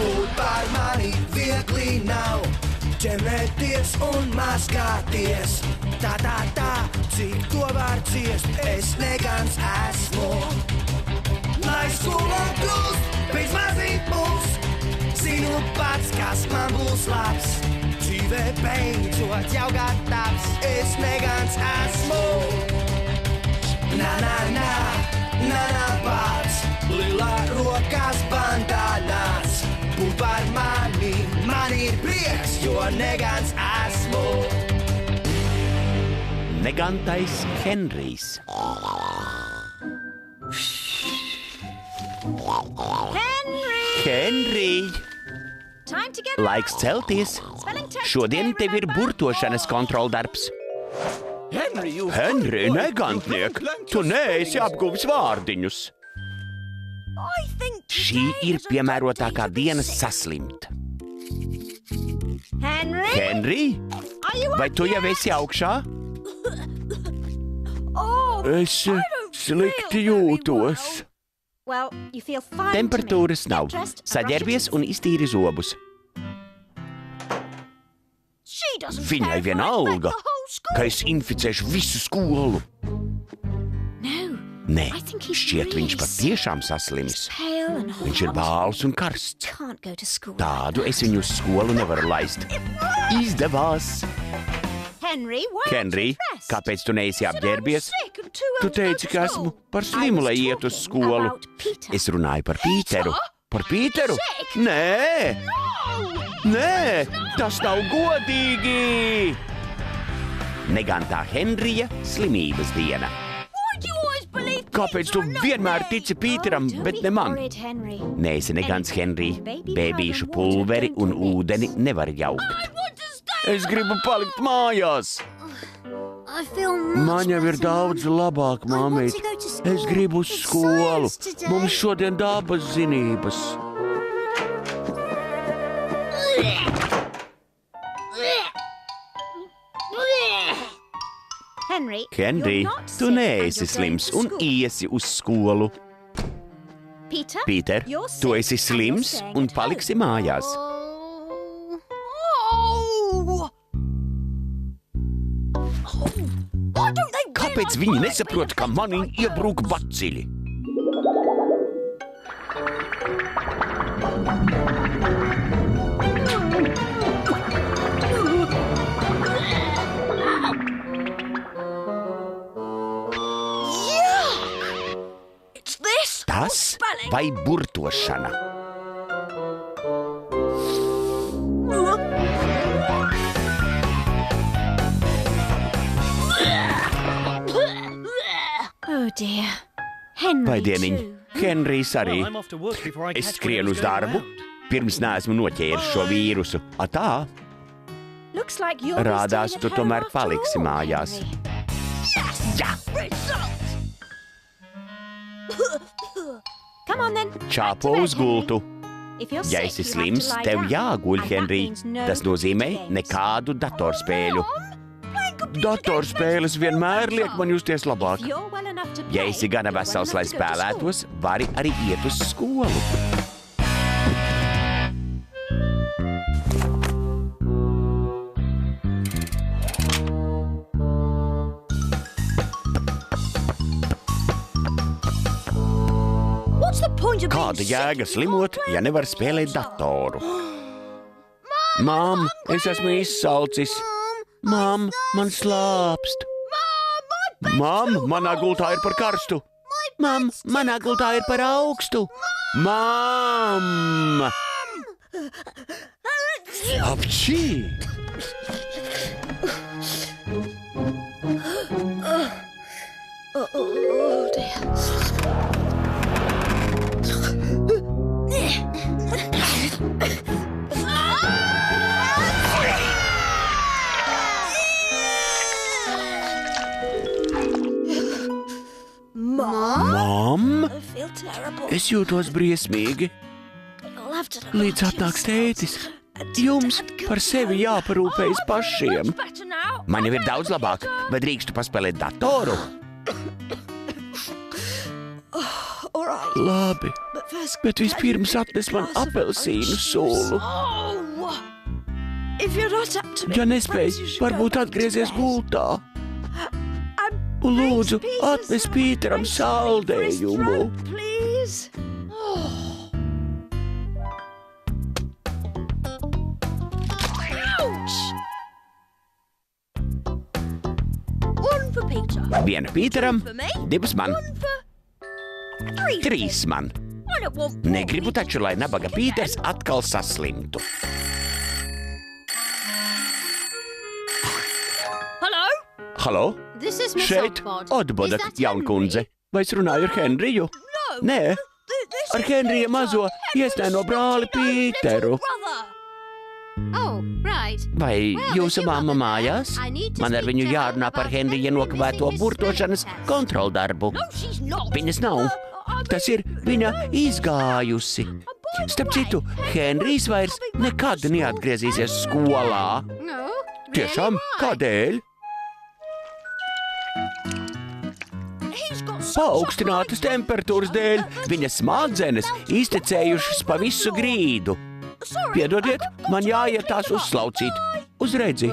Būt par mani viegli nav, ķemēties un maskāties. Tā, cik to var ciest, es negans esmu. Lai skolu kļūst pēc mazīt mūs, zinu pats, kas man būs labs. Dzīvē beidzot jau gatavs, es negans esmu. Na, pats, lilā rokas bandānās. Būt par mani, man ir prieks, jo negans esmu. Negantais Henrijs. Henrij! Laiks celties. Šodien tev ir burtošanas kontroldarbs. Henrij, negantniek, tu neesi apguvis vārdiņus. Šī ir piemērotākā diena saslimt. Henrij, vai tu jau esi augšā? Es slikti jūtos. Temperatūras nav. Saģērbies un iztīri zobus. Viņai vienalga, ka es inficēšu visu skolu. Nē, šķiet viņš patiešām saslimis. Viņš ir bāls un karsts. Tādu es viņu uz skolu nevaru laist. Izdevās! Henrij, kāpēc tu neesi apģērbies? Tu teici, ka esmu par slimu, lai iet uz skolu. Es runāju par Pīteru. Par Pīteru? Nē! Nē, tas nav godīgi! Negantā Henrija slimības diena. Kāpēc tu vienmēr tici Pīteram, bet ne man? Neesi negants, Henrij. Bēbīšu pulveri un ūdeni nevar jaukt. Es gribu palikt mājās. Man jau ir daudz labāk, mamīt. Es gribu uz skolu. Mums šodien dabas zinības. Henrij, tu neesi slims un iesi uz skolu. Pīter, tu esi slims un paliksi mājās. Kāpēc viņi nesaprot, ka manī iebrūk bacili? Tas vai burtošana? Vai dieniņ, Henrijs arī. Es skrienu uz darbu, pirms neesmu noķēris šo vīrusu. Tā? Rādās, tu tomēr paliksi mājās. Jā! Čāpo uz gultu. Ja esi slims, tev jāguļ, Henrij. Tas nozīmē nekādu datorspēļu. Datorspēles vienmēr liek man justies labāk. Ja esi gana vesels, lai spēlētos, vari arī iet uz skolu. Kāda jēga slimot, ja nevar spēlēt datoru? Mām, es esmu izsalcis. Mām, man slāpst. Mām, manā gultā ir par karstu. Mām, manā gultā ir par augstu. Mām! Apčī! Mām, es jūtos briesmīgi. Līdz atnāks tētis. Jums par sevi jāparūpējas pašiem. Man jau ir daudz labāk. Vai drīkstu paspēlēt datoru? Labi, bet vispirms atnes man apelsīnu sulu. Ja nespēj, varbūt atgriezies gultā. Un lūdzu, atnes Pīteram saldējumu. Viena Pīteram, 2 man. 3 man. Negribu taču, lai nabaga Pīters atkal saslimtu. Halo? Šeit Otboda jaunkundze. Vai es runāju ar Henriju? Nē, ar Henrija mazo iesnēno brāli Pīteru. Vai jūsu mamma mājās? Man ar viņu jārunā par Henrija nokavēto burtošanas kontroldarbu. Viņas nav. Tas ir viņa izgājusi. Starp citu, Henrijs vairs nekad neatgriezīsies skolā. Tiešām, kādēļ? Paaugstinātas temperatūras dēļ viņa smadzenes iztecējušas pa visu grīdu. Piedodiet, man jāiet tās uzslaucīt. Uz redzi.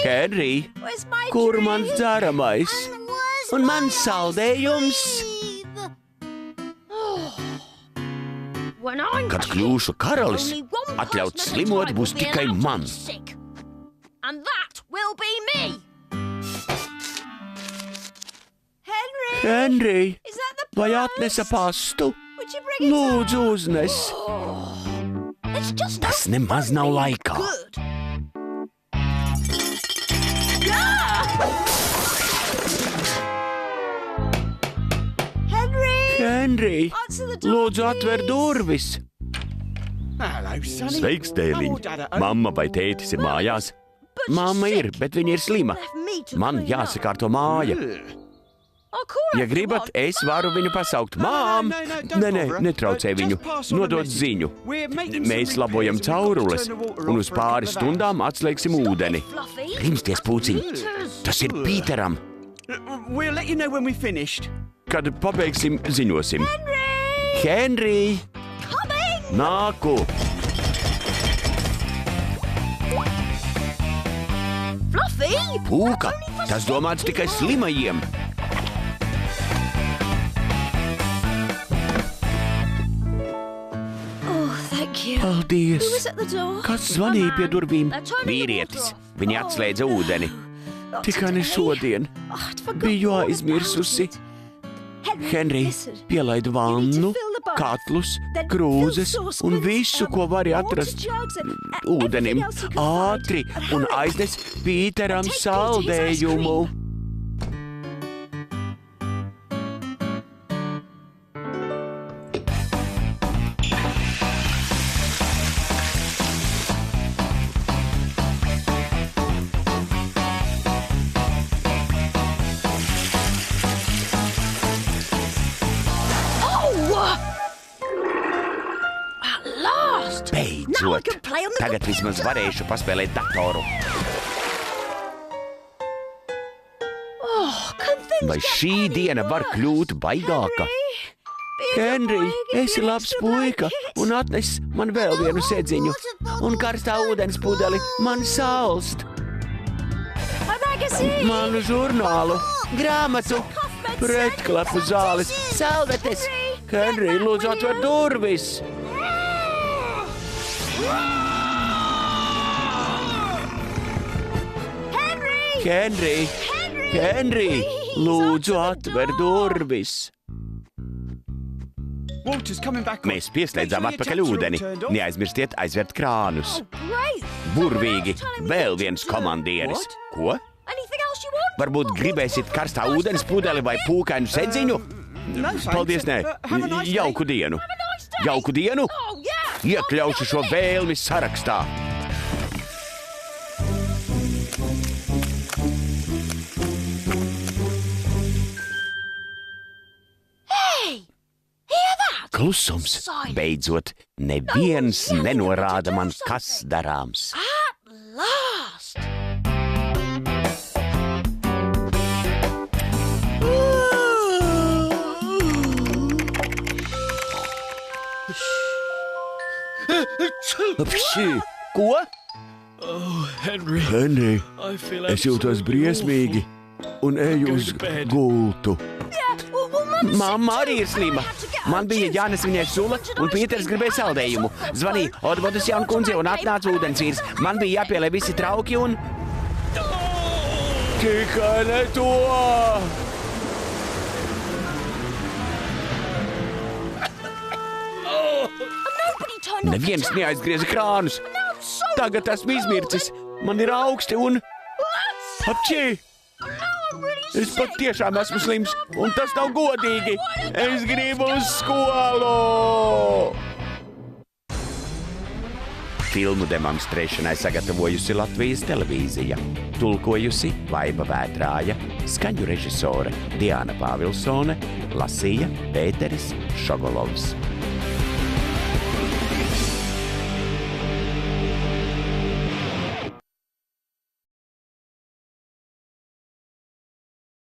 Henry, kur mans dzeramais? Un mans saldējums? Kad kļūšu karalis, atļauts slimot būs tikai man. Henry, vai atnesa pastu? Lūdzu, uznes. Tas nemaz nav laikā. Henry, lūdzu, atver durvis. Sveiks, dēliņ. Mamma vai tētis ir mājās? Mamma ir, bet viņa ir slima. Man jāsakārto māja. Ja gribat, es varu viņu pasaukt. Mām! Nē, netraucē viņu. Nodod ziņu. Mēs labojam caurules un uz pāris stundām atslēgsim ūdeni. Rimsties, pūciņ. Tas ir Pīteram. Kad pabeigsim, ziņosim. Henry! Nāku! Pūka! Tas domāts tikai slimajiem. Paldies! Kas zvanīja pie durvīm? Vīrietis. Viņi atslēdza ūdeni. Tikai ne šodien. Biju aizmirsusi. Henry, pielaid vannu, katlus, krūzes un visu, ko vari atrast ūdenim. Ātri un aiznes Pīteram saldējumu. Beidzot! Tagad vismaz varēšu paspēlēt datoru. Vai šī diena var kļūt baigāka? Henry, esi labs puika un atnes man vēl vienu sēdziņu. Un karstā ūdens pudeli man salst. Manu žurnālu, grāmatu, pretklapu zāles, salvetes. Henry, lūdzu atver durvis. Henry, lūdzu atver durvis. Mēs pieslēdzām atpakaļ ūdeni. Neaizmirstiet aizvert krānus. Burvīgi, vēl viens komandieris. Ko? Varbūt gribēsit karstā ūdens pudeli vai pūkainu sedziņu? Paldies, nē. Jauku dienu. Jauku dienu? Iekļaušu šo vēlmi sarakstā. Klusums. Beidzot, neviens nenorāda man, kas darāms. Apšī! Ko? Henry, es jūtos briesmīgi un eju uz gultu. Mamma arī ir slima. Man bija jānes viņai sula, un Pīters gribēja saldējumu. Zvanīja Otbotas jaunkundzei un atnāca ūdensvīrs. Man bija jāpielē visi trauki un... Tikai ne to! Neviens neaizgrieza krānus. Tagad esmu izmircis. Man ir augsti un... Apčī! Es pat tiešām esmu slims, un tas nav godīgi. Es gribu uz skolu! Filmu demonstrēšanai sagatavojusi Latvijas televīzija. Tulkojusi Vaiva Vētrāja, skaņu režisore Diana Pāvilsone, lasīja Pēteris Šogolovs.